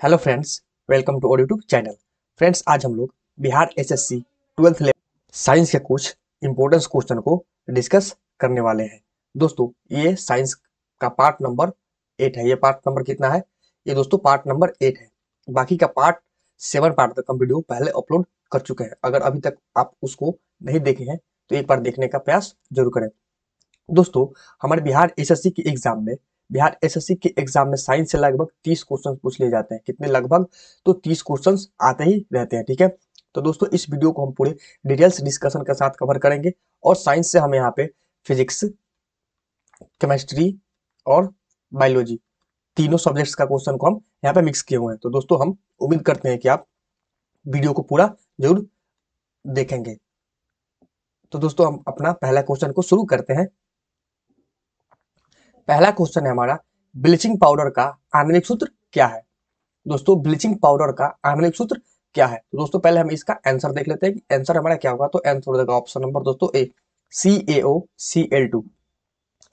Hello friends, welcome to और YouTube channel. Friends, आज हम लोग Bihar SSC 12th level science के कुछ इंपॉर्टेंट क्वेश्चन को डिस्कस करने वाले हैं। दोस्तों, ये साइंस का पार्ट नंबर 8 है। ये पार्ट नंबर कितना है? ये दोस्तों पार्ट नंबर 8 है। बाकी का पार्ट 7 पार्ट तक हम वीडियो पहले अपलोड कर चुके हैं। अगर अभी तक आप उसको नहीं देखे हैं तो एक बार देखने का प्रयास जरूर करें। दोस्तों, हमारे बिहार एसएससी के एग्जाम में साइंस से लगभग 30 क्वेश्चन पूछ लिए जाते हैं। कितने? लगभग तो 30 क्वेश्चन आते ही रहते हैं। ठीक है, तो दोस्तों इस वीडियो को हम पूरे डिटेल्स डिस्कशन के साथ कवर करेंगे। और साइंस से हम यहाँ पे फिजिक्स, केमिस्ट्री और बायोलॉजी तीनों सब्जेक्ट्स का क्वेश्चन को हम यहाँ पे मिक्स किए हुए हैं। तो दोस्तों हम उम्मीद करते हैं कि आप वीडियो को पूरा जरूर देखेंगे। तो दोस्तों हम अपना पहला क्वेश्चन को शुरू करते हैं। पहला क्वेश्चन है हमारा, ब्लीचिंग पाउडर का आण्विक सूत्र क्या है? दोस्तों, ब्लीचिंग पाउडर का आण्विक सूत्र क्या है? तो दोस्तों पहले हम इसका आंसर देख लेते हैं कि आंसर हमारा क्या होगा। तो आंसर हो जाएगा ऑप्शन नंबर दोस्तों ए, CaO Cl2।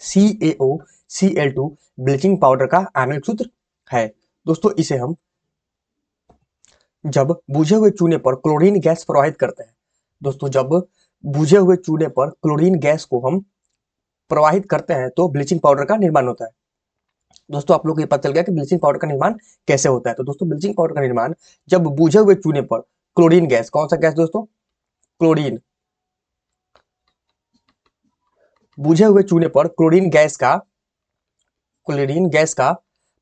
CaO Cl2 bleaching powder का आण्विक सूत्र है। दोस्तों इसे हम जब बुझे हुए चूने पर क्लोरीन गैस प्रवाहित करते हैं, दोस्तों जब बुझे हुए चूने पर क्लोरीन गैस को हम प्रवाहित करते हैं तो ब्लीचिंग पाउडर का निर्माण होता है। दोस्तों आप लोग को ये पता चल गया कि ब्लीचिंग पाउडर का निर्माण कैसे होता है। तो दोस्तों ब्लीचिंग पाउडर का निर्माण जब बुझे हुए चूने पर क्लोरीन गैस, कौन सा गैस दोस्तों? क्लोरीन। बुझे हुए चूने पर क्लोरीन गैस का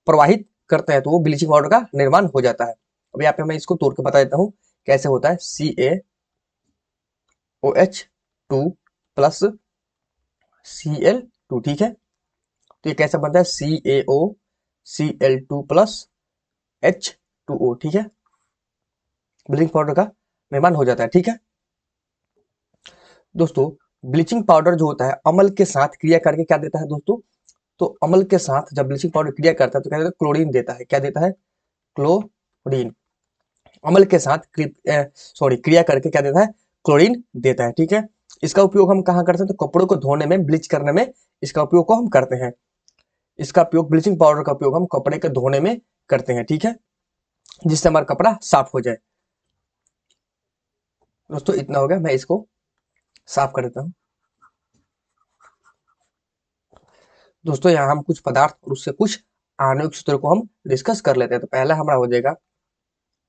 प्रवाहित करते हैं तो वो ब्लीचिंग पाउडर का निर्माण हो जाता है। अब यहाँ पे मैं इसको तोड़ के बता देता हूँ कैसे होता है। CaOH2 plus Cl2। ठीक है, तो ये कैसे बनता है? CaOCl2 plus H2O। ठीक है, ब्लीचिंग पाउडर का निर्माण हो जाता है। ठीक है दोस्तों, ब्लीचिंग पाउडर जो होता है अम्ल के साथ क्रिया करके क्या देता है दोस्तों? तो अम्ल के साथ जब ब्लीचिंग पाउडर क्रिया करता है तो क्या देता है? क्लोरीन देता है। क्या देता है? क्लोरीन। अम्ल के साथ क्रिया करके क्या देता है? क्लोरीन देता है। ठीक है, इसका उपयोग हम कहाँ करते हैं? तो कपड़ों को धोने में, ब्लीच करने में इसका उपयोग को हम करते हैं। इसका उपयोग, ब्लीचिंग पाउडर का उपयोग हम कपड़े के धोने में करते हैं। ठीक है, जिससे हमारा कपड़ा साफ हो जाए। दोस्तों इतना हो गया, मैं इसको साफ कर देता हूँ। दोस्तों यहाँ हम कुछ पदार्थ और उससे कुछ आणविक सूत्र को हम डिस्कस कर लेते हैं। तो पहला हमारा हो जाएगा,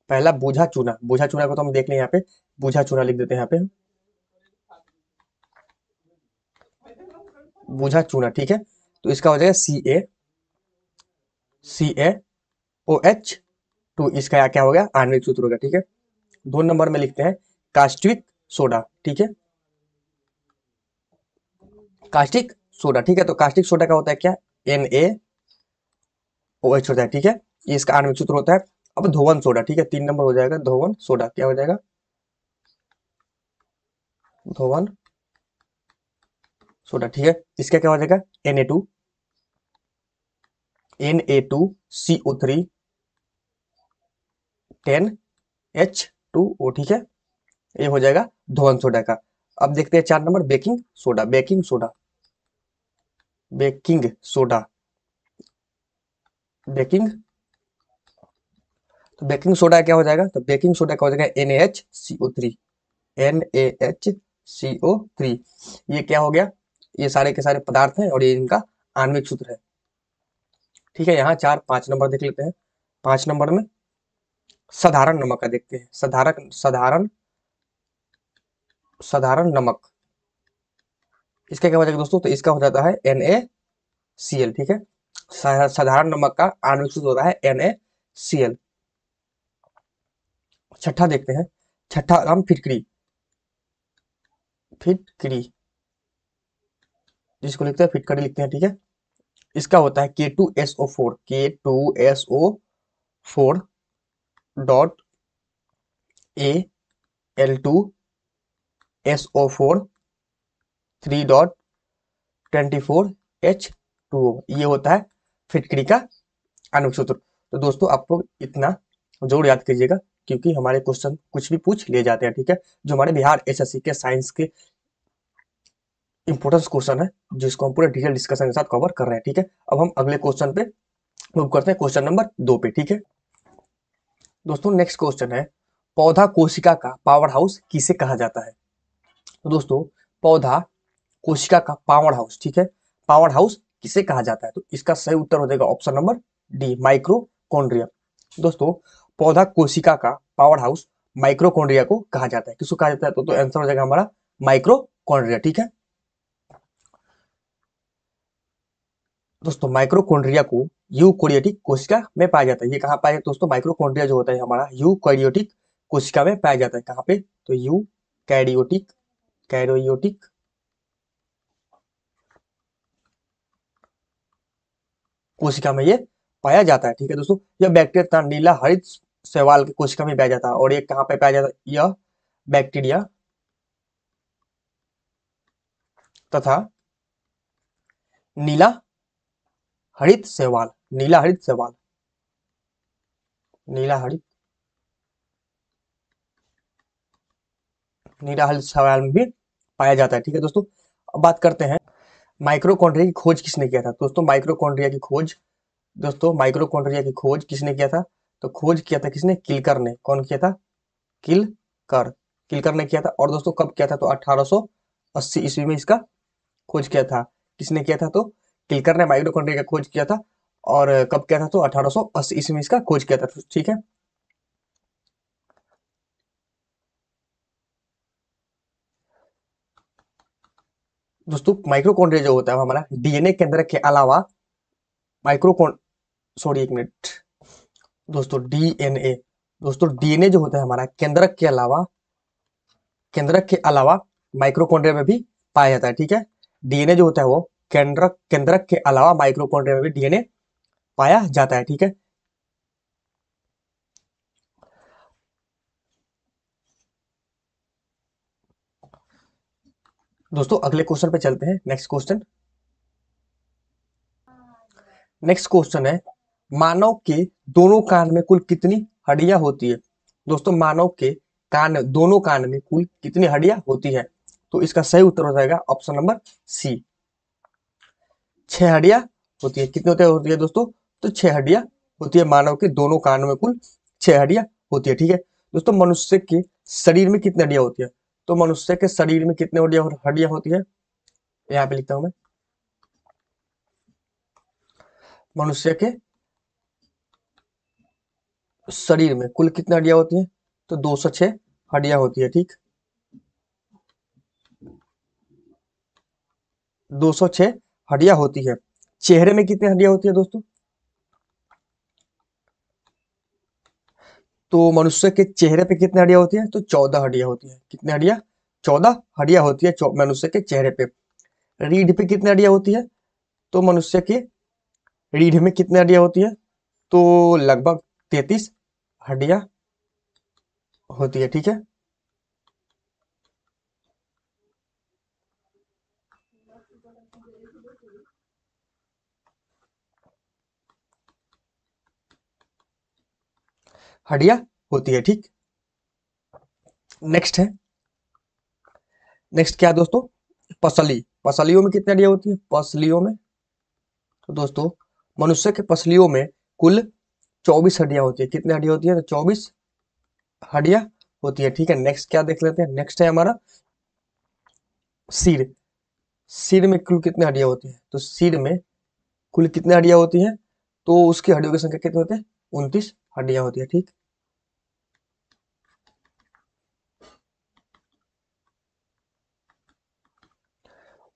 पहला बूझा चूना। बूझा चूना को तो हम देख लें यहाँ पे, बूझा चूना लिख देते हैं यहाँ पे, बूझा चूना। ठीक है, तो इसका हो जाएगा CaOH2। इसका क्या हो गया? आणविक सूत्र हो गया। ठीक है, 2 नंबर में लिखते हैं कास्टिक सोडा। ठीक है, कास्टिक सोडा। ठीक है, तो कास्टिक सोडा का होता है क्या? NaOH होता है। ठीक है, ये इसका आणविक सूत्र होता है। अब धोवन सोडा। ठीक है, 3 नंबर हो जाएगा धोवन सोडा। क्या हो जाएगा? धोवन सोडा। ठीक है, इसका क्या हो जाएगा? Na2CO3 10H2O। ठीक है, ये हो जाएगा धोवन सोडा का। अब देखते हैं 4 number, baking soda. Baking soda, baking soda, baking, तो बेकिंग सोडा क्या हो जाएगा? तो बेकिंग सोडा का हो जाएगा NaHCO3। NaHCO3, ये क्या हो गया? ये सारे के सारे पदार्थ हैं और ये इनका आणविक सूत्र है। ठीक है, यहाँ 5 नंबर देख लेते हैं। 5 नंबर में साधारण नमक का देखते हैं। साधारण साधारण साधारण नमक, इसका क्या हो जाएगा दोस्तों? तो इसका हो जाता है NaCl। ठीक है, साधारण नमक का आणविक सूत्र होता है NaCl। छठा देखते हैं। छठा हम फिटकरी, फिटकरी जिसको लिखते हैं फिटकरी लिखते हैं। ठीक है, इसका होता है K2SO4। K2SO4 dot Al2SO4 3.24H2O, ये होता है फिटकरी का आणविक सूत्र। तो दोस्तों आप लोग इतना जरूर याद कीजिएगा, क्योंकि हमारे क्वेश्चन कुछ भी पूछ लिए जाते हैं। ठीक है, जो हमारे बिहार एसएससी के साइंस के इंपोर्टेंट क्वेश्चन है, जिसको हम पूरे डिटेल डिस्कशन के साथ कवर कर रहे हैं। ठीक है, अब हम अगले क्वेश्चन पे मूव करते हैं, क्वेश्चन नंबर 2 पे। ठीक है, दोस्तों नेक्स्ट क्वेश्चन है, पौधा कोशिका का पावर हाउस किसे कहा जाता है? तो दोस्तों पौधा कोशिका का पावर हाउस, ठीक है, पावर हाउस किसे कहा जाता है? तो इसका सही उत्तर हो जाएगा ऑप्शन नंबर डी, माइक्रोकॉन्ड्रिया। दोस्तों पौधा कोशिका का पावर हाउस माइक्रोकॉन्ड्रिया को कहा जाता है। किसको कहा जाता है? तो आंसर हो जाएगा हमारा माइक्रोकॉन्ड्रिया, ठीक है। दोस्तों माइक्रोकॉन्ड्रिया को यूकोरियोटिक कोशिका में पाया जाता है। ये कहाँ पाया जाता है दोस्तों? माइक्रोकॉन्ड्रिया जो होता है हमारा यूकोरियोटिक कोशिका में पाया जाता है। कहाँ पे? तो यूकैरियोटिक कैरियोटिक कोशिका में ये पाया जाता है, ठीक है दोस्तों। यह बैक्टीरिया तथा नीला हरित शैवाल की कोशिका में पाया जाता है। और ये कहाँ पे पाया जाता है? यह बैक्टीरिया तथा नीला हरित शैवाल, नीला हरित शैवाल, नीला हरित नीला हरित शैवाल में भी पाया जाता है, ठीक है दोस्तों। अब बात करते हैं माइक्रोकॉन्ड्रिया की खोज किसने किया था? दोस्तों माइक्रोकॉन्ड्रिया की खोज किसने किया था? तो खोज किया था किसने? किलकर ने। कौन किया था? किलकर किलकर ने किया था। और दोस्तों कब किया था? तो 1880 ईस्वी में इसका खोज किया था। किसने किया था? तो किलकर ने माइक्रोकॉन्ड्रिया का खोज किया था। और कब किया था? तो 1880 ईस्वी में इसका खोज किया था, ठीक है। दोस्तों माइक्रोकॉन्ड्रिया जो होता है वो हमारा डीएनए केंद्रक के अलावा माइक्रोकॉन सॉरी एक मिनट दोस्तों, डीएनए जो होता है हमारा केंद्रक के अलावा माइक्रोकॉन्ड्रिया में भी पाया जाता है, ठीक है। डीएनए जो होता है वो केंद्रक केंद्रक के अलावा माइक्रोकॉन्ड्रिया में भी डीएनए पाया जाता है, ठीक है। दोस्तों अगले क्वेश्चन पे चलते हैं। नेक्स्ट क्वेश्चन है, मानव के दोनों कान में कुल कितनी हड्डियां होती है? दोस्तों मानव के दोनों कान में कुल कितनी हड्डियां होती है? तो इसका सही उत्तर हो जाएगा ऑप्शन नंबर सी, 6 हड्डियां होती है। कितनी होती है दोस्तों? तो 6 हड्डियां होती है। मानव के दोनों कानों में कुल 6 हड्डियां होती है, ठीक है दोस्तों। मनुष्य के शरीर में कितनी हड्डियां होती है? तो मनुष्य के शरीर में कितनी हड्डियां होती है? यहाँ पे लिखता हूं मैं, मनुष्य के शरीर में कुल कितनी हड्डियां होती हैं? तो 206 हड्डियां होती है, ठीक। 206 हड्डियां होती है। चेहरे में कितनी हड्डियां होती है दोस्तों? तो मनुष्य के चेहरे पे कितनी हड्डियां होती है? तो 14 हड्डियां होती है। कितनी हड्डियां? 14 हड्डियां होती है मनुष्य के चेहरे पे। रीढ़ पे कितनी हड्डियां होती है? तो मनुष्य के रीढ़ में कितनी हड्डियां होती है? तो लगभग 33 हड्डियां होती है, ठीक है। हड्डियां होती है, ठीक। नेक्स्ट है, नेक्स्ट क्या है दोस्तों? पसलियों में कितनी हड्डियां होती है? पसलियों में, तो दोस्तों मनुष्य के पसलियों में कुल 24 हड्डियां होती है। कितनी हड्डियां होती है? तो 24 हड्डियां होती है, ठीक है। नेक्स्ट क्या देख लेते हैं? नेक्स्ट है हमारा सिर। सिर में कुल कितनी हड्डियां होती है? तो सिर में कुल कितनी हड्डियां होती हैं? तो उसकी हड्डियों की संख्या कितनी होती है? 29 हड्डियां होती है, ठीक।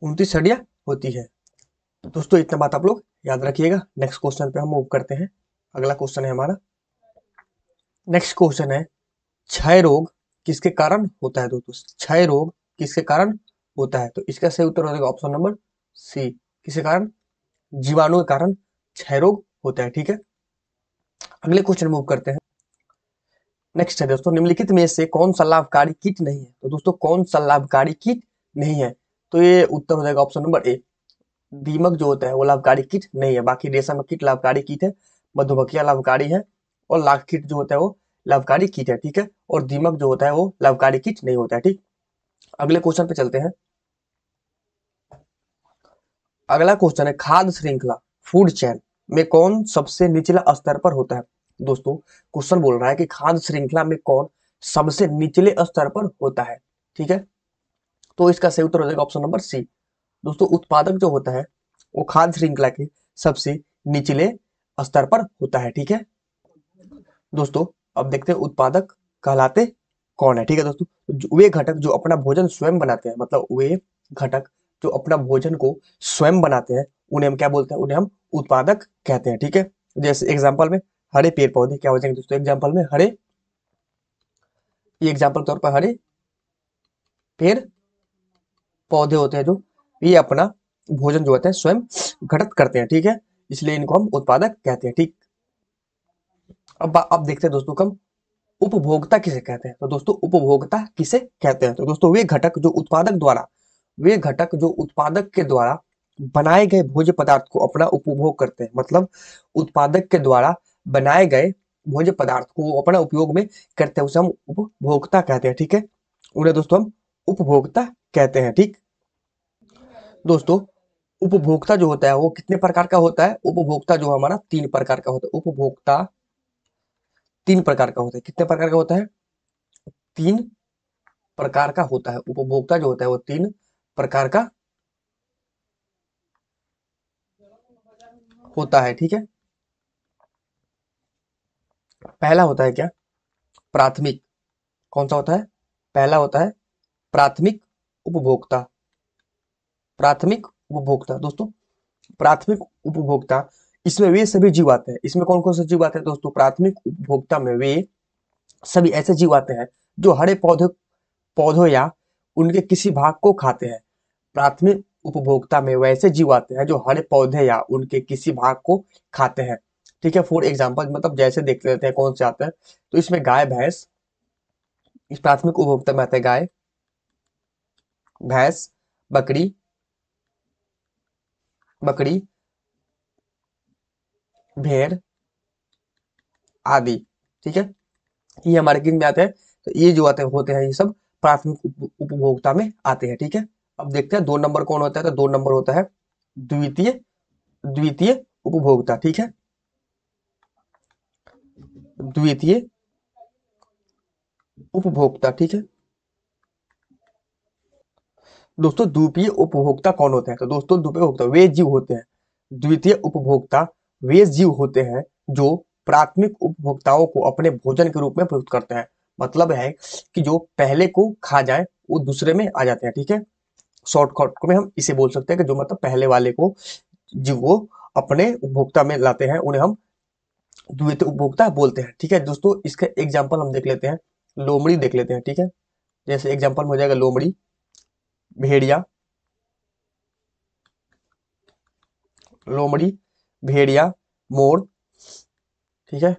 29 हड्डियां होती है। दोस्तों इतना बात आप लोग याद रखिएगा। नेक्स्ट क्वेश्चन पे हम मूव करते हैं। अगला क्वेश्चन है हमारा, नेक्स्ट क्वेश्चन है, क्षय रोग किसके कारण होता है? दोस्तों क्षय रोग किसके कारण होता है? तो इसका सही उत्तर हो जाएगा ऑप्शन नंबर सी, किसके कारण? जीवाणु के कारण क्षय रोग होता है, ठीक है। अगले क्वेश्चन मूव करते हैं। नेक्स्ट है दोस्तों, निम्नलिखित में से कौन सा लाभकारी कीट नहीं है? तो दोस्तों कौन सा लाभकारी कीट नहीं है? तो ये उत्तर हो जाएगा ऑप्शन नंबर ए, दीमक जो होता है वो लाभकारी कीट नहीं है। बाकी रेशम कीट लाभकारी कीट है, मधुमक्खियां लाभकारी है, और लाख कीट जो होता है वो लाभकारी कीट है, ठीक है। और दीमक जो होता है वो लाभकारी कीट नहीं होता है, ठीक। अगले क्वेश्चन पे चलते हैं। अगला क्वेश्चन है, खाद्य श्रृंखला फूड चेन में कौन सबसे निचला स्तर पर होता है? दोस्तों क्वेश्चन बोल रहा है कि खाद्य श्रृंखला में कौन सबसे निचले स्तर पर होता है। ठीक है, तो इसका सही उत्तर हो जाएगा ऑप्शन नंबर सी। दोस्तों उत्पादक जो होता है वो खाद्य श्रृंखला के सबसे निचले स्तर पर होता है। ठीक है दोस्तों, अब देखते हैं उत्पादक कहलाते कौन है। ठीक है दोस्तों, वे घटक जो अपना भोजन स्वयं बनाते हैं, मतलब वे घटक जो अपना भोजन को स्वयं बनाते हैं उन्हें हम क्या बोलते हैं, उन्हें हम उत्पादक कहते हैं। ठीक है, जैसे एग्जांपल में हरे पेड़ पौधे क्या हो जाएंगे दोस्तों, एग्जांपल में हरे, ये एग्जांपल तौर पर हरे पेड़ पौधे होते हैं जो ये अपना भोजन जो होता है स्वयं घटित करते हैं। ठीक है, इसलिए इनको हम उत्पादक कहते हैं। ठीक, अब देखते हैं दोस्तों हम उपभोक्ता किसे कहते हैं। तो दोस्तों उपभोक्ता किसे कहते हैं, तो दोस्तों वे घटक जो उत्पादक के द्वारा बनाए गए भोज्य पदार्थ को अपना उपभोग करते हैं, मतलब उत्पादक के द्वारा बनाए गए भोज्य पदार्थ को वो अपना उपयोग में करते हैं, उसे हम उपभोक्ता कहते हैं। ठीक है, उन्हें दोस्तों हम उपभोक्ता कहते हैं। ठीक दोस्तों, उपभोक्ता जो होता है वो कितने प्रकार का होता है, उपभोक्ता जो हमारा 3 प्रकार का होता है। उपभोक्ता 3 प्रकार का होता है। कितने प्रकार का होता है, 3 प्रकार का होता है। उपभोक्ता जो होता है वो 3 प्रकार का होता है। ठीक है, पहला होता है क्या, प्राथमिक। कौन सा होता है, पहला होता है प्राथमिक उपभोक्ता। प्राथमिक उपभोक्ता दोस्तों, प्राथमिक उपभोक्ता, इसमें वे सभी जीव आते हैं। इसमें कौन कौन से जीव आते हैं दोस्तों, प्राथमिक उपभोक्ता में वे सभी ऐसे जीव आते हैं जो हरे पौधों या उनके किसी भाग को खाते हैं। प्राथमिक उपभोक्ता में वैसे जीव आते हैं जो हरे पौधे या उनके किसी भाग को खाते हैं। ठीक है, फॉर एग्जाम्पल मतलब जैसे देख लेते हैं कौन से आते हैं, तो इसमें गाय भैंस, इस प्राथमिक उपभोक्ता में आते हैं गाय भैंस, बकरी बकरी भेड़ आदि। ठीक है, ये हमारे किन में आते हैं, तो ये जो आते होते हैं ये सब प्राथमिक उपभोक्ता में आते हैं। ठीक है, अब देखते हैं 2 नंबर कौन होता है, तो 2 नंबर होता है द्वितीय द्वितीय उपभोक्ता। ठीक है, द्वितीय उपभोक्ता। ठीक है दोस्तों, द्वितीय उपभोक्ता कौन होते हैं, तो दोस्तों द्वितीय उपभोक्ता वे जीव होते हैं। द्वितीय उपभोक्ता वे जीव होते हैं जो प्राथमिक उपभोक्ताओं को अपने भोजन के रूप में प्रयुक्त करते हैं। मतलब है कि जो पहले को खा जाए वो दूसरे में आ जाते हैं। ठीक है, शॉर्टकट में हम इसे बोल सकते हैं कि जो मतलब पहले वाले को जीव वो अपने उपभोक्ता में लाते हैं उन्हें हम द्वितीय उपभोक्ता बोलते हैं। ठीक है दोस्तों, इसका एग्जाम्पल हम देख लेते हैं, लोमड़ी देख लेते हैं। ठीक है, जैसे एग्जाम्पल में हो जाएगा लोमड़ी, भेड़िया, लोमड़ी, भेड़िया, मोर, ठीक है,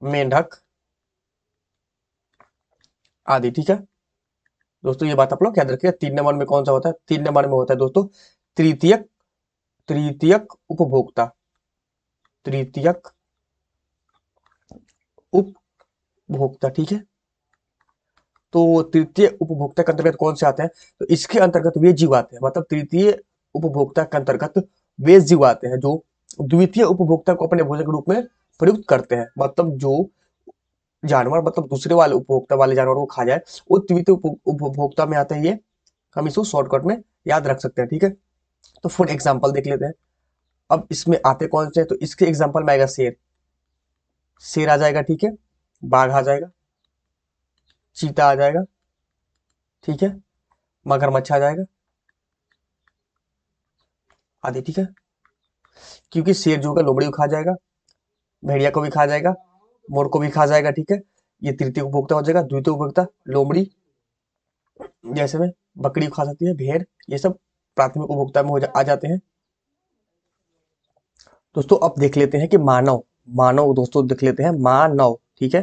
मेंढक आदि। ठीक है दोस्तों, ये बात आप लोग याद रखिए। 3 नंबर में कौन सा होता है, 3 नंबर में होता है दोस्तों तृतीयक तृतीयक उपभोक्ता। तृतीयक उपभोक्ता। ठीक है, तो तृतीय उपभोक्ता के अंतर्गत कौन से आते हैं, तो इसके अंतर्गत वे जीव आते हैं। मतलब तृतीय उपभोक्ता के अंतर्गत वे जीव आते हैं जो द्वितीय उपभोक्ता को अपने भोजन के रूप में प्रयुक्त करते हैं। मतलब जो जानवर मतलब दूसरे वाले उपभोक्ता वाले जानवर को खा जाए वो द्वितीय उपभोक्ता में आता है। ये हम इसको शॉर्टकट में याद रख सकते हैं। ठीक है, तो फॉर एग्जाम्पल देख लेते हैं। अब इसमें आते कौन से हैं, तो इसके एग्जाम्पल में आएगा शेर, शेर आ जाएगा। ठीक है, बाघ आ जाएगा, चीता आ जाएगा, ठीक है, मगरमच्छ आ जाएगा आदि। ठीक है, क्योंकि शेर जो होगा लोमड़ी को खा जाएगा, भेड़िया को भी खा जाएगा, मोर को भी खा जाएगा। ठीक है, ये तृतीय उपभोक्ता हो जाएगा। द्वितीय उपभोक्ता लोमड़ी, जैसे में बकरी खा सकती है, भेड़, ये सब प्राथमिक उपभोक्ता में आ जाते हैं। दोस्तों अब देख लेते हैं कि मानव मानव दोस्तों देख लेते हैं मानव। ठीक है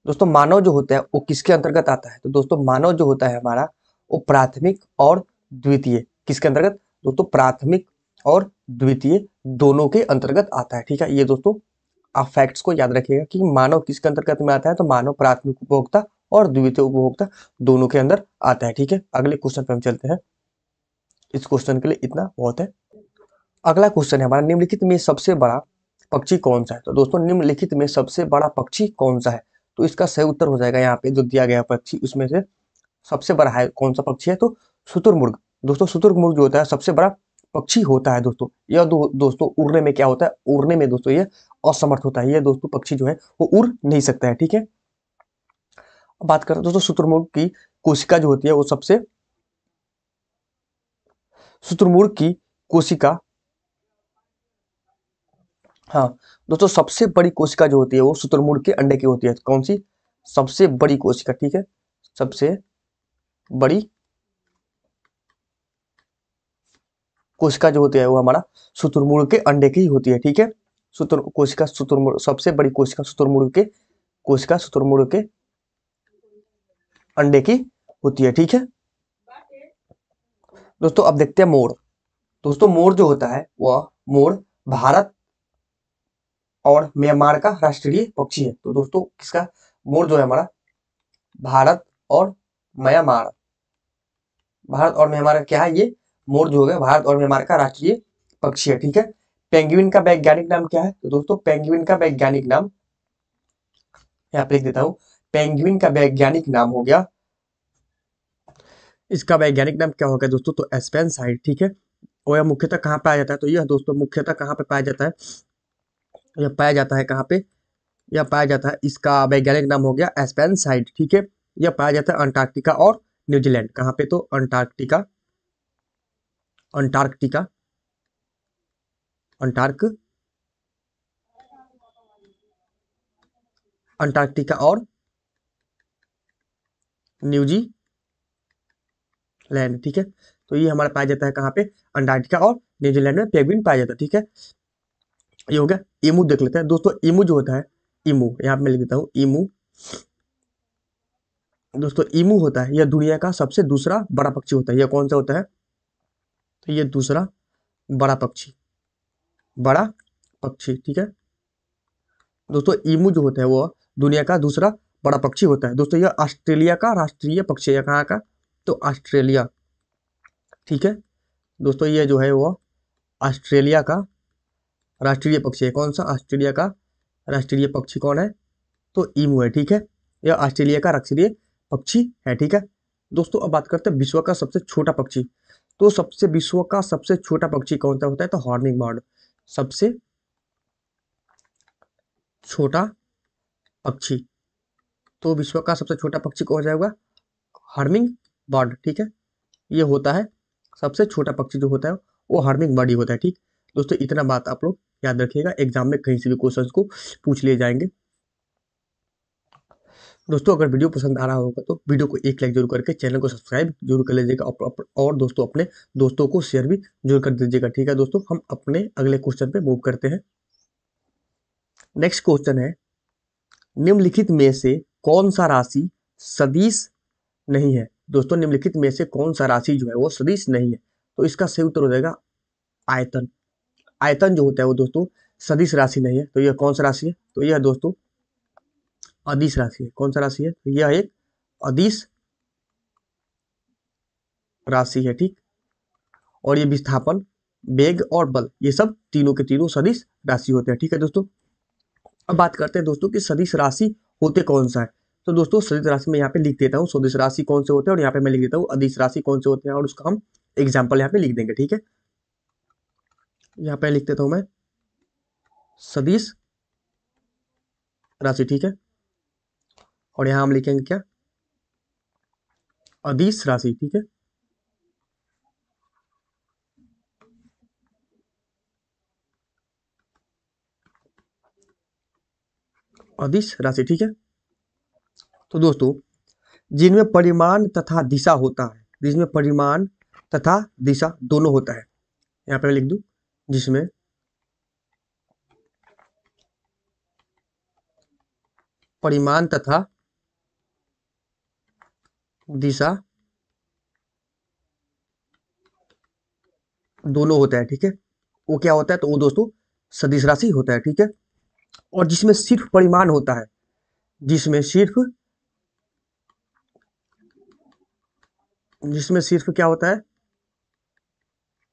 दोस्तों, मानव जो होता है वो किसके अंतर्गत आता है, तो दोस्तों मानव जो होता है हमारा वो प्राथमिक और द्वितीय किसके अंतर्गत, दोस्तों प्राथमिक और द्वितीय दोनों के अंतर्गत आता है। ठीक है, ये दोस्तों आप फैक्ट्स को याद रखिएगा कि मानव किसके अंतर्गत में आता है, तो मानव प्राथमिक उपभोक्ता और द्वितीय उपभोक्ता दोनों के अंदर आता है। ठीक है, अगले क्वेश्चन पे हम चलते हैं। इस क्वेश्चन के लिए इतना बहुत है। अगला क्वेश्चन है हमारा, निम्नलिखित में सबसे बड़ा पक्षी कौन सा है? तो दोस्तों निम्नलिखित में सबसे बड़ा पक्षी कौन सा है? तो इसका सही उत्तर हो जाएगा यहाँ पे जो दिया गया पक्षी, उसमें से सबसे बड़ा है कौन सा पक्षी है? तो शुतुरमुर्ग। दोस्तों शुतुरमुर्ग जो होता है सबसे बड़ा पक्षी होता है दोस्तों। यह दोस्तों उड़ने में क्या होता है? उड़ने में दोस्तों ये असमर्थ होता है। ये दोस्तों पक्षी जो है वो उड़ नहीं सकता है, ठीक है। अब बात करें दोस्तों शुतुरमुर्ग की कोशिका जो होती है वो सबसे शुतुरमुर्ग की कोशिका, हाँ दोस्तों सबसे बड़ी कोशिका जो होती है वो शुतुरमुर्ग के अंडे की होती है। कौन सी? सबसे बड़ी कोशिका, ठीक है। सबसे बड़ी कोशिका जो होती है वो हमारा शुतुरमुर्ग के अंडे की ही होती है, ठीक है। शुतुरमुर्ग सबसे बड़ी कोशिका शुतुरमुर्ग के अंडे की होती है, ठीक है। दोस्तों अब देखते हैं मोर। दोस्तों मोर जो होता है वह मोर भारत और म्यांमार का राष्ट्रीय पक्षी है। तो दोस्तों किसका? मोर जो है हमारा भारत और म्यांमार, भारत और म्यांमार का क्या है? ये मोर जो है भारत और म्यांमार का राष्ट्रीय पक्षी है, ठीक है। पेंगुइन का वैज्ञानिक नाम क्या है? तो दोस्तों पेंगुइन का वैज्ञानिक नाम यहाँ पे लिख देता हूँ। पेंगुइन का वैज्ञानिक नाम हो गया, इसका वैज्ञानिक नाम क्या होगा दोस्तों? तो एस्पेन साइड, ठीक है। और यह मुख्यतः कहाँ पाया जाता है? तो यह दोस्तों मुख्यतः कहाँ पे पाया जाता है? यह पाया जाता है कहाँ पे? यह पाया जाता है, इसका वैज्ञानिक नाम हो गया एस्पेन साइड, ठीक है। यह पाया जाता है अंटार्कटिका और न्यूजीलैंड। कहाँ पे? तो अंटार्कटिका, अंटार्कटिका, अंटार्क अंटार्कटिका और न्यूजीलैंड, ठीक है। तो ये हमारा पाया जाता है कहाँ पे? अंटार्कटिका और न्यूजीलैंड में पेंगुइन पाया जाता है, ठीक है। ये हो गया। ईमू देख लेते हैं दोस्तों। ईमू जो होता है, ईमू यहाँ पे मैं लिख देता हूँ। ईमू दोस्तों, ईमू होता है यह दुनिया का सबसे दूसरा बड़ा पक्षी होता है। यह कौन सा होता है? तो ये दूसरा बड़ा पक्षी, बड़ा पक्षी, ठीक है। दोस्तों ईमू जो होता है वो दुनिया का दूसरा बड़ा पक्षी होता है। दोस्तों यह ऑस्ट्रेलिया का राष्ट्रीय पक्षी है। कहाँ का? तो ऑस्ट्रेलिया, ठीक है। दोस्तों ये जो है वो ऑस्ट्रेलिया का राष्ट्रीय पक्षी है। कौन सा? ऑस्ट्रेलिया का राष्ट्रीय पक्षी कौन है? तो ईमू है, ठीक है। यह ऑस्ट्रेलिया का राष्ट्रीय पक्षी है, ठीक है। दोस्तों अब बात करते हैं विश्व का सबसे छोटा पक्षी। तो विश्व का सबसे छोटा पक्षी कौन सा होता है? तो हॉर्निंग बर्ड, सबसे छोटा पक्षी। तो विश्व का सबसे छोटा पक्षी कौन जाएगा? हर्मिंग बर्ड, ठीक है। ये होता है सबसे छोटा पक्षी जो होता है वो हर्मिंग बर्ड ही होता है, ठीक। दोस्तों इतना बात आप लोग याद रखिएगा, एग्जाम में कहीं से भी क्वेश्चंस को पूछ लिए जाएंगे। दोस्तों अगर वीडियो पसंद आ रहा होगा तो वीडियो को एक लाइक जरूर करके चैनल को सब्सक्राइब जरूर कर लीजिएगा और दोस्तों अपने दोस्तों को शेयर भी जरूर कर दीजिएगा, ठीक है। दोस्तों हम अपने अगले क्वेश्चन पे मूव करते हैं। नेक्स्ट क्वेश्चन है, निम्नलिखित में से कौन सा राशि सदिश नहीं है? दोस्तों निम्नलिखित में से कौन सा राशि जो है वो सदिश नहीं है? तो इसका सही उत्तर हो जाएगा आयतन। आयतन जो होता है वो दोस्तों सदिश राशि नहीं है। तो यह कौन सा राशि है? तो यह दोस्तों अदिश राशि है। कौन सा राशि है? तो यह एक अदिश राशि है, ठीक। और ये विस्थापन, वेग और बल, ये सब तीनों के तीनों सदिश राशि होते हैं, ठीक है दोस्तों। अब बात करते हैं दोस्तों कि सदिश राशि होते कौन सा है। तो दोस्तों सदिश राशि में यहाँ पे लिख देता हूँ सदिश राशि कौन से होते हैं, और यहाँ पे मैं लिख देता हूँ अदिश राशि कौन से होते हैं, और उसका हम एग्जाम्पल यहाँ पे लिख देंगे, ठीक है। यहाँ पे लिख देता हूँ मैं सदिश राशि, ठीक है। और यहाँ हम लिखेंगे क्या? अदिश राशि, ठीक है। अदिश राशि, ठीक है। तो दोस्तों जिनमें परिमाण तथा दिशा होता है, जिसमें परिमाण तथा दिशा दोनों होता है, यहाँ पे मैं लिख दूं जिसमें परिमाण तथा दिशा दोनों होता है, ठीक है। वो क्या होता है? तो वो दोस्तों सदिश राशि होता है, ठीक है। और जिसमें सिर्फ परिमाण होता है, जिसमें सिर्फ क्या होता है?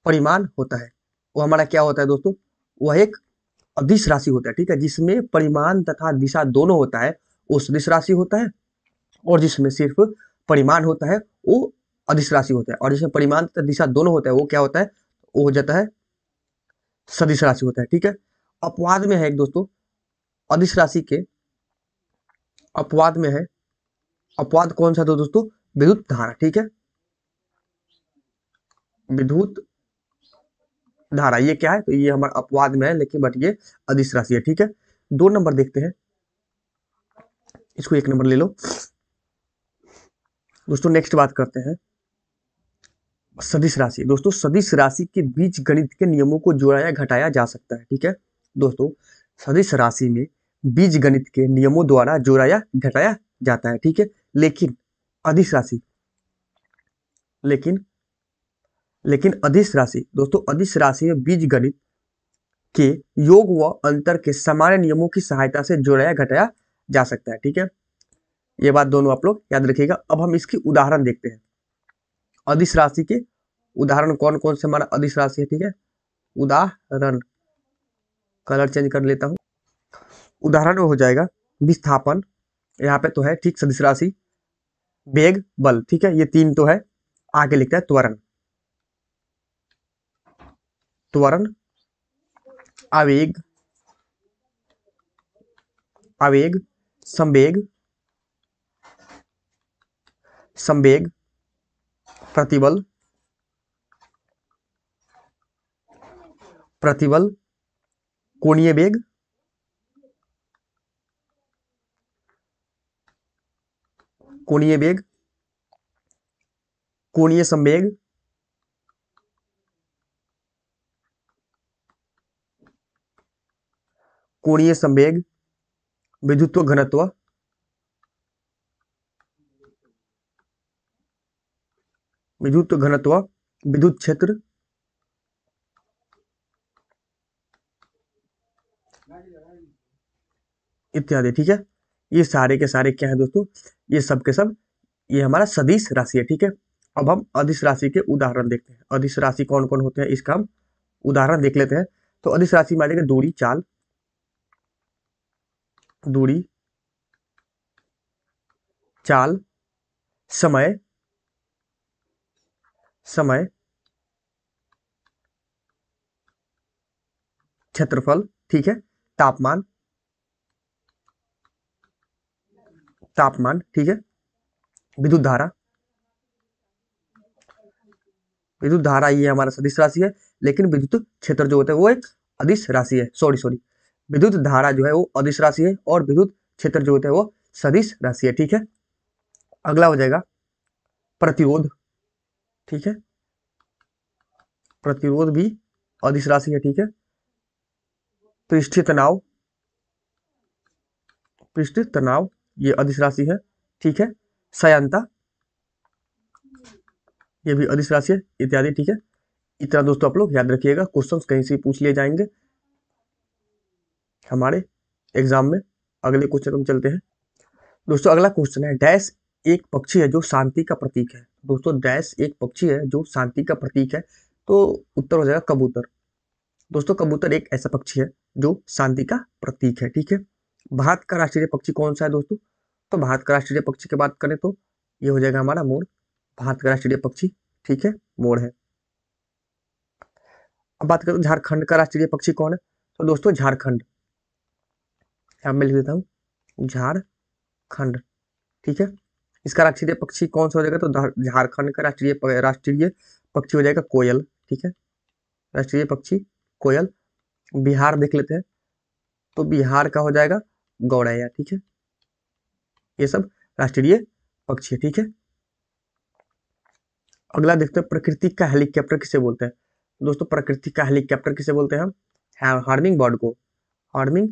परिमाण होता है, वो हमारा क्या होता है दोस्तों? वह एक अदिश राशि होता है, ठीक है, जिसमें परिमाण तथा दिशा दोनों होता है वो सदिश राशि होता है, और जिसमें सिर्फ परिमाण होता है वो अदिश राशि होता है, और जिसमें परिमाण तथा दिशा दोनों होता है वो क्या होता है, वो हो जाता है सदिश राशि होता है, ठीक है। अपवाद में है एक दोस्तों, अदिश राशि के अपवाद में है, अपवाद कौन सा, तो दोस्तों विद्युत धारा, ठीक है, विद्युत धारा ये क्या है, तो ये हमारा अपवाद में है, लेकिन बट ये अदिश राशि है, ठीक है। 2 नंबर देखते हैं, इसको 1 नंबर ले लो दोस्तों। नेक्स्ट बात करते हैं सदिश राशि। दोस्तों सदिश राशि के बीज गणित के नियमों को जोड़ा या घटाया जा सकता है, ठीक है दोस्तों। सदिश राशि में बीज गणित के नियमों द्वारा जोड़ा या घटाया जाता है, ठीक है। लेकिन अदिश राशि लेकिन लेकिन अदिश राशि दोस्तों, अदिश राशि में बीज गणित के योग व अंतर के सामान्य नियमों की सहायता से जोड़ा या घटाया जा सकता है, ठीक है। ये बात दोनों आप लोग याद रखिएगा। अब हम इसकी उदाहरण देखते हैं। अदिश राशि के उदाहरण कौन कौन से हमारा अदिश राशि है, ठीक है। उदाहरण, कलर चेंज कर लेता हूं। उदाहरण में हो जाएगा विस्थापन, यहाँ पे तो है ठीक सदिश राशि, वेग, बल, ठीक है, ये 3 तो है। आगे लिखता है त्वरण, त्वरण, आवेग, आवेग, संवेग, संवेग, प्रतिबल, प्रतिबल, कोणीय वेग, कोणीय वेग, कोणीय संवेग, कोणीय संवेग, विद्युत्व घनत्व, विद्युत घनत्व, विद्युत क्षेत्र, इत्यादि, ठीक है। ये सारे के सारे क्या है दोस्तों, ये सब के सब ये हमारा सदिश राशि है, ठीक है। अब हम अदिश राशि के उदाहरण देखते हैं। अदिश राशि कौन कौन होते हैं इसका हम उदाहरण देख लेते हैं। तो अदिश राशि में आ जाएगा दूरी, चाल, दूरी, चाल, समय, समय, क्षेत्रफल, ठीक है, तापमान, तापमान, ठीक है, विद्युत धारा, विद्युत धारा ये हमारा सदिश राशि है, लेकिन विद्युत क्षेत्र जो होता है वो एक अदिश राशि है। सॉरी सॉरी, विद्युत धारा जो है वो अदिश राशि है, और विद्युत क्षेत्र जो होता है वो सदिश राशि है, ठीक है। अगला हो जाएगा प्रतिरोध, ठीक है, प्रतिरोध भी अदिश राशि है, ठीक है। पृष्ठीय तनाव, पृष्ठीय तनाव ये अदिश राशि है, ठीक है। सयांता ये भी अदिश राशि है, इत्यादि, ठीक है। इतना दोस्तों आप लोग याद रखिएगा, क्वेश्चंस कहीं से पूछ लिए जाएंगे हमारे एग्जाम में। अगले क्वेश्चन हम चलते हैं दोस्तों। अगला क्वेश्चन है, डैश एक पक्षी है जो शांति का प्रतीक है। दोस्तों डैश एक पक्षी है जो शांति का प्रतीक है, तो उत्तर हो जाएगा कबूतर। दोस्तों कबूतर एक ऐसा पक्षी है जो शांति का प्रतीक है, ठीक है। भारत का राष्ट्रीय पक्षी कौन सा है दोस्तों, तो भारत का राष्ट्रीय पक्षी की बात करें तो ये हो जाएगा हमारा मोर। भारत का राष्ट्रीय पक्षी, ठीक है, मोर है। अब बात करें झारखंड का राष्ट्रीय पक्षी कौन है, तो दोस्तों झारखंड, यहाँ मैं लिख देता हूँ झारखंड, ठीक है। इसका राष्ट्रीय पक्षी कौन सा हो जाएगा, तो झारखंड का राष्ट्रीय पक्षी हो जाएगा कोयल, ठीक है, राष्ट्रीय पक्षी कोयल। बिहार देख लेते हैं, तो बिहार का हो जाएगा गौरैया, ठीक है। ये सब राष्ट्रीय पक्षी है, ठीक है। अगला देखते हैं प्रकृति का हेलीकॉप्टर किसे बोलते हैं। दोस्तों प्रकृति का हेलीकॉप्टर किसे बोलते हैं हम, हार्मिंग बर्ड को, हार्मिंग,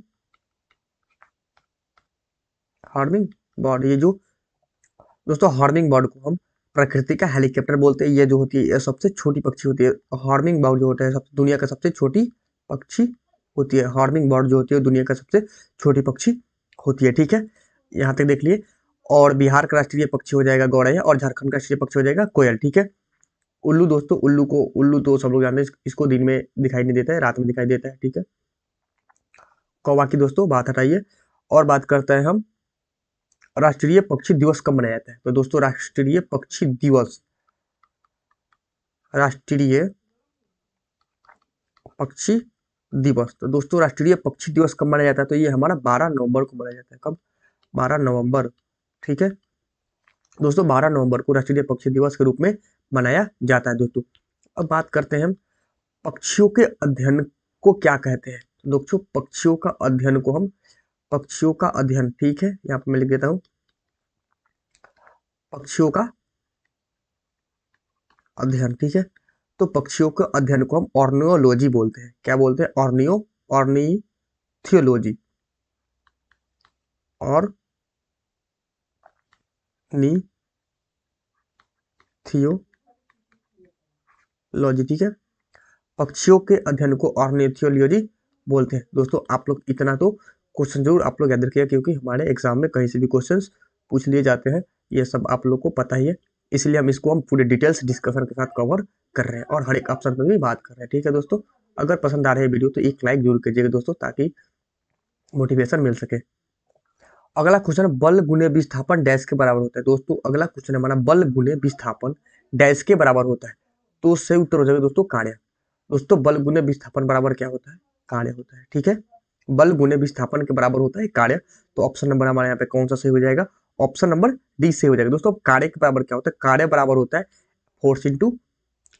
हार्मिंग बर्ड, ये जो दोस्तों हार्मिंग बर्ड को हम प्रकृति का हेलीकॉप्टर बोलते हैं। ये जो होती है ये सबसे छोटी पक्षी होती है। हार्मिंग बर्ड जो होता है दुनिया का सबसे छोटी पक्षी होती है। हार्मिंग बर्ड जो होती है दुनिया का सबसे छोटी पक्षी होती है, ठीक है। यहाँ तक देख लिए। और बिहार का राष्ट्रीय पक्षी हो जाएगा गौरैया, और झारखंड का राष्ट्रीय पक्षी हो जाएगा कोयल, ठीक है। उल्लू दोस्तों, उल्लू तो सब लोग जानते हैं, इसको दिन में दिखाई नहीं देता है, रात में दिखाई देता है, ठीक है। कौवा की दोस्तों बात हटाइए और बात करते हैं हम राष्ट्रीय पक्षी दिवस कब मनाया जाता है। तो दोस्तों राष्ट्रीय पक्षी दिवस, राष्ट्रीय पक्षी दिवस, तो दोस्तों राष्ट्रीय पक्षी दिवस कब मनाया जाता है। तो ये हमारा 12 नवंबर को मनाया जाता है। कब? 12 नवंबर। ठीक है दोस्तों, 12 नवंबर को राष्ट्रीय पक्षी दिवस के रूप में मनाया जाता है दोस्तों। अब बात करते हैं हम पक्षियों के अध्ययन को क्या कहते हैं। तो दोस्तों पक्षियों का अध्ययन को हम, पक्षियों का अध्ययन, ठीक है यहाँ पे मैं लिख देता हूँ, पक्षियों का अध्ययन। ठीक है, तो पक्षियों के अध्ययन को हम ऑर्नियोलॉजी बोलते हैं। क्या बोलते हैं? ऑर्निथियोलॉजी, ऑर्निथियोलॉजी। ठीक है, पक्षियों के अध्ययन को ऑर्निथियोलॉजी बोलते हैं। दोस्तों आप लोग इतना तो क्वेश्चन जरूर आप लोग याद रखिएगा, क्योंकि हमारे एग्जाम में कहीं से भी क्वेश्चंस पूछ लिए जाते हैं, ये सब आप लोग को पता ही है। इसलिए हम इसको हम पूरे डिटेल्स डिस्कशन के साथ कवर कर रहे हैं और हर एक ऑप्शन पर भी बात कर रहे हैं। ठीक है दोस्तों, अगर पसंद आ रही है वीडियो तो एक लाइक जरूर कीजिएगा दोस्तों, ताकि मोटिवेशन मिल सके। अगला क्वेश्चन, बल गुने विस्थापन डैश के बराबर होता है। दोस्तों अगला क्वेश्चन हमारा बल गुने विस्थापन डैश के बराबर होता है। तो सही उत्तर हो जाएगा दोस्तों कार्य। दोस्तों बल गुने विस्थापन बराबर क्या होता है? कार्य होता है। ठीक है, बल गुने विस्थापन के बराबर होता है कार्य। तो ऑप्शन नंबर हमारे यहाँ पे कौन सा सही हो जाएगा? ऑप्शन नंबर डी सही हो जाएगा। दोस्तों कार्य के बराबर क्या होता है? कार्य बराबर होता है force into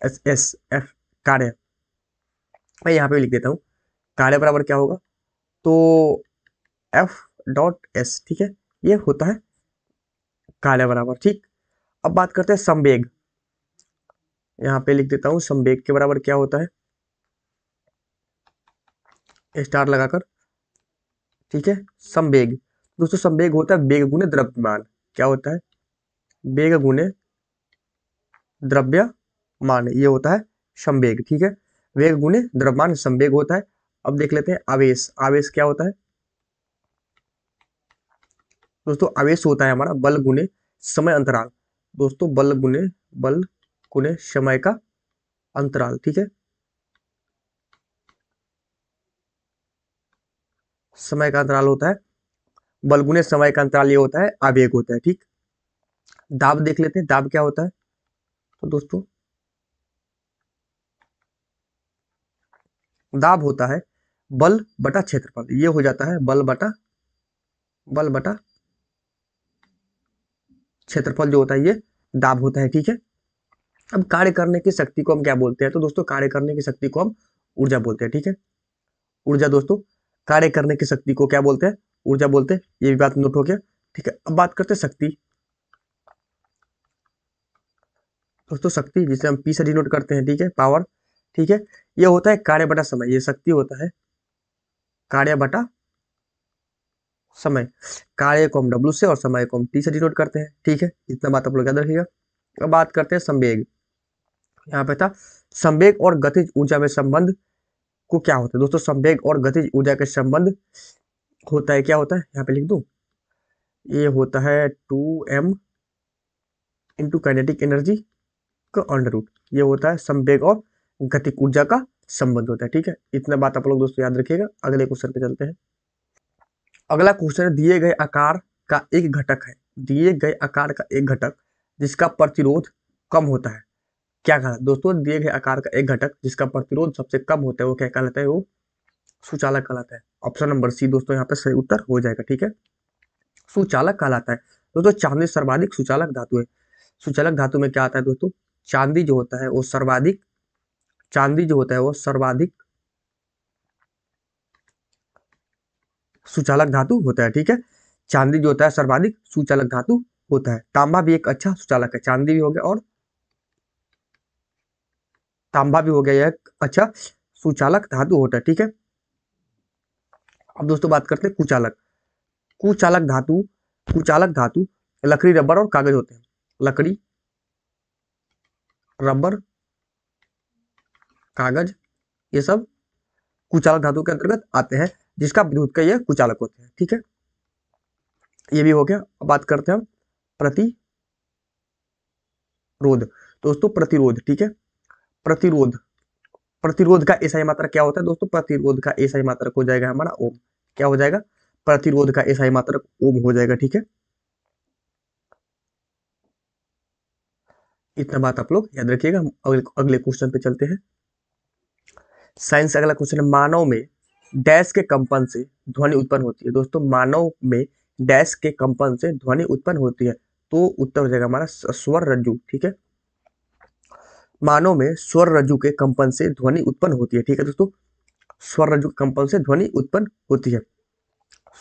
S S F, कार्य। मैं यहाँ पे लिख देता हूँ, कार्य बराबर क्या होगा? तो एफ डॉट एस। ठीक है, ये होता है कार्य बराबर। ठीक, अब बात करते हैं संवेग। यहाँ पे लिख देता हूँ संवेग के बराबर क्या होता है, स्टार लगाकर। ठीक है, संवेग, दोस्तों संवेग होता है वेग गुने द्रव्यमान। क्या होता है? वेग गुने द्रव्यमान, ये होता है संवेग। ठीक है, वेग गुने द्रव्यमान संवेग होता है। अब देख लेते हैं आवेश। आवेश क्या होता है दोस्तों? आवेश होता है हमारा बल गुने समय अंतराल। दोस्तों बल गुने समय का अंतराल। ठीक है, समय का अंतराल होता है बल गुने समय का अंतराल, ये होता है आवेग होता है। ठीक, दाब देख लेते हैं, दाब क्या होता है। तो दोस्तों दाब होता है बल बटा क्षेत्रफल, ये हो जाता है बल बटा क्षेत्रफल जो होता है, ये दाब होता है। ठीक है, अब कार्य करने की शक्ति को हम क्या बोलते हैं? तो दोस्तों कार्य करने की शक्ति को हम ऊर्जा बोलते हैं। ठीक है, ऊर्जा। दोस्तों कार्य करने की शक्ति को क्या बोलते हैं? ऊर्जा बोलते हैं। ये भी बात नोट हो गया। ठीक है, अब बात करते हैं शक्ति। दोस्तों शक्ति जिसे हम पी से डिनोट करते हैं, ठीक है, पावर। ठीक है, ये होता है कार्य बटा समय, ये शक्ति होता है कार्य बटा समय। कार्य को हम डब्ल्यू से और समय को हम टी से डिनोट करते हैं। ठीक है, इतना बात आप लोग याद रखिएगा। अब बात करते हैं संवेग। यहाँ पे था संवेग और गतिज ऊर्जा में संबंध को क्या होता है। दोस्तों संवेग और गतिज ऊर्जा के संबंध होता है, क्या होता है यहाँ पे लिख दूं, ये होता है 2m इंटू काइनेटिक एनर्जी का अंडर रूट। ये होता है संवेग और गतिक ऊर्जा का संबंध होता है। ठीक है, इतना बात आप लोग दोस्तों याद रखिएगा। अगले क्वेश्चन पे चलते हैं। अगला क्वेश्चन है, दिए गए आकार का एक घटक है, दिए गए आकार का एक घटक जिसका प्रतिरोध कम होता है, क्या कहलाता है। दोस्तों दिए गए आकार का एक घटक जिसका प्रतिरोध सबसे कम होता है, वो क्या कहलाता है? वो सुचालक कहलाता है। ऑप्शन नंबर सी दोस्तों यहाँ पे सही उत्तर हो जाएगा। ठीक है, सुचालक कहलाता है। दोस्तों चांदी सर्वाधिक सुचालक धातु है। सुचालक धातु में क्या आता है दोस्तों? चांदी जो होता है वो सर्वाधिक, चांदी जो होता है वो सर्वाधिक सुचालक धातु होता है। ठीक है, चांदी जो होता है सर्वाधिक सुचालक धातु होता है। तांबा भी एक अच्छा सुचालक है, चांदी भी हो गया और तांबा भी हो गया, एक अच्छा सुचालक धातु होता है। ठीक है, अब दोस्तों बात करते हैं कुचालक। कुचालक धातु, कुचालक धातु लकड़ी, रबर और कागज होते हैं। लकड़ी, रबर, कागज, ये सब कुचालक धातु के अंतर्गत आते हैं, जिसका विद्युत का ये कुचालक होते हैं। ठीक है, ये भी हो गया। अब बात करते हैं हम प्रतिरोध। दोस्तों प्रतिरोध, ठीक है, प्रतिरोध, प्रतिरोध का एसआई मात्रक क्या होता है दोस्तों? प्रतिरोध का एसआई मात्रक हो जाएगा हमारा ओम। क्या हो जाएगा, प्रतिरोध का एसआई मात्रक ओम हो जाएगा। ठीक है, इतना बात आप लोग याद रखिएगा। हम अगले क्वेश्चन पे चलते हैं। साइंस अगला क्वेश्चन है, मानव में डैश के कंपन से ध्वनि उत्पन्न होती है। दोस्तों मानव में डैश के कंपन से ध्वनि उत्पन्न होती है, तो उत्तर हो जाएगा हमारा स्वर रज्जु। ठीक है, मानव में स्वर रज्जु के कंपन से ध्वनि उत्पन्न होती है। ठीक है दोस्तों, स्वर रज्जु के कंपन से ध्वनि उत्पन्न होती है।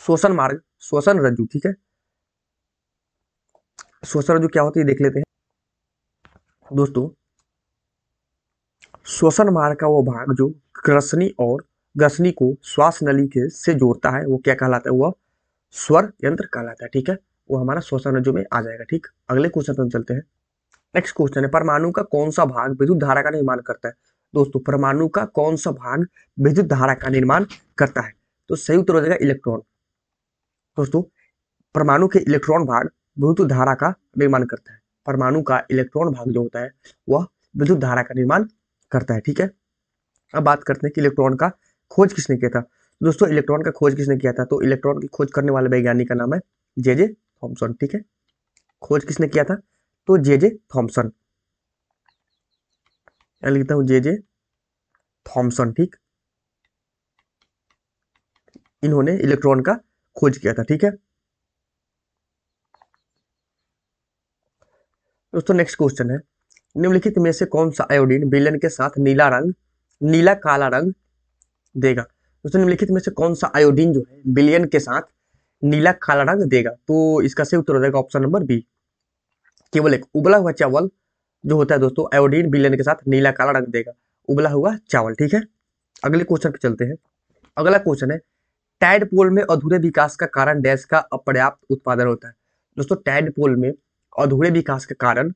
श्वसन मार्ग, श्वसन रज्जु। ठीक है, श्वसन रज्जु क्या होती है देख लेते हैं दोस्तों। श्वसन मार्ग का वो भाग जो ग्रसनी और ग्रसनी को श्वास नली के से जोड़ता है, वो क्या कहलाता है, वह स्वर यंत्र कहलाता है। ठीक है, वो हमारा श्वसन रज्जु में आ जाएगा। ठीक, अगले क्वेश्चन पर हम चलते हैं। नेक्स्ट क्वेश्चन है, परमाणु का कौन सा भाग विद्युत धारा का निर्माण करता है। दोस्तों परमाणु का कौन सा भाग विद्युत धारा का निर्माण करता है, तो सही उत्तर हो जाएगा इलेक्ट्रॉन। दोस्तों परमाणु के इलेक्ट्रॉन भाग विद्युत धारा का निर्माण करता है। परमाणु का इलेक्ट्रॉन भाग जो होता है वह विद्युत धारा का निर्माण करता है। ठीक है, अब बात करते हैं कि इलेक्ट्रॉन का खोज किसने किया था। दोस्तों इलेक्ट्रॉन का खोज किसने किया था, तो इलेक्ट्रॉन की खोज करने वाले वैज्ञानिक का नाम है जे थॉमसन। ठीक है, खोज किसने किया था, तो जे थॉमसन, मैं लिखता हूं जे थॉमसन। ठीक, इन्होंने इलेक्ट्रॉन का खोज किया था। ठीक है दोस्तों, नेक्स्ट क्वेश्चन है, निम्नलिखित में से कौन सा आयोडीन विलयन के साथ नीला काला रंग देगा। दोस्तों निम्नलिखित में से कौन सा आयोडीन जो है विलयन के साथ नीला काला रंग देगा, तो इसका सही उत्तर हो जाएगा ऑप्शन नंबर बी, केवल एक उबला हुआ चावल जो होता है दोस्तों आयोडीन विलयन के साथ नीला काला रंग देगा, उबला हुआ चावल। ठीक है, अगले क्वेश्चन पे चलते हैं। अगला क्वेश्चन है, टैडपोल में अधूरे विकास का कारण डैश का अपर्याप्त उत्पादन होता है। दोस्तों टैडपोल में अधूरे विकास का कारण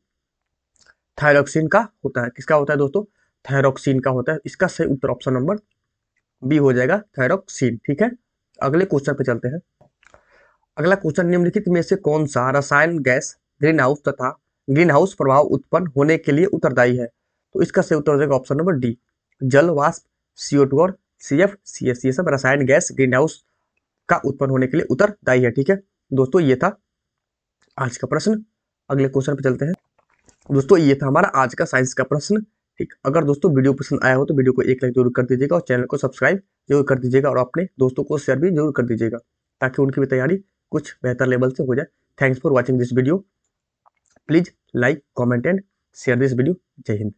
थायरॉक्सिन का होता है। किसका होता है दोस्तों, थायरॉक्सिन का होता है। इसका सही उत्तर ऑप्शन नंबर बी हो जाएगा, थायरॉक्सिन। ठीक है, अगले क्वेश्चन पे चलते हैं। अगला क्वेश्चन, निम्नलिखित में से कौन सा रसायन गैस ग्रीन हाउस प्रभाव उत्पन्न होने के लिए उत्तरदायी है, तो इसका सही उत्तर हो जाएगा ऑप्शन नंबर डी, जल वाष्प, CO2 और CF, CS, ये सब रसायन गैस ग्रीन हाउस का उत्पन्न होने के लिए उत्तरदायी है। ठीक है दोस्तों, ये था आज का प्रश्न। अगले क्वेश्चन पे चलते हैं। दोस्तों ये था हमारा आज का साइंस का प्रश्न। ठीक, अगर दोस्तों वीडियो पसंद आया हो तो वीडियो को एक लाइक जरूर कर दीजिएगा और चैनल को सब्सक्राइब जरूर कर दीजिएगा और अपने दोस्तों को शेयर भी जरूर कर दीजिएगा, ताकि उनकी भी तैयारी कुछ बेहतर लेवल से हो जाए। Thanks for watching this video, please like, comment and share this video. जय हिंद।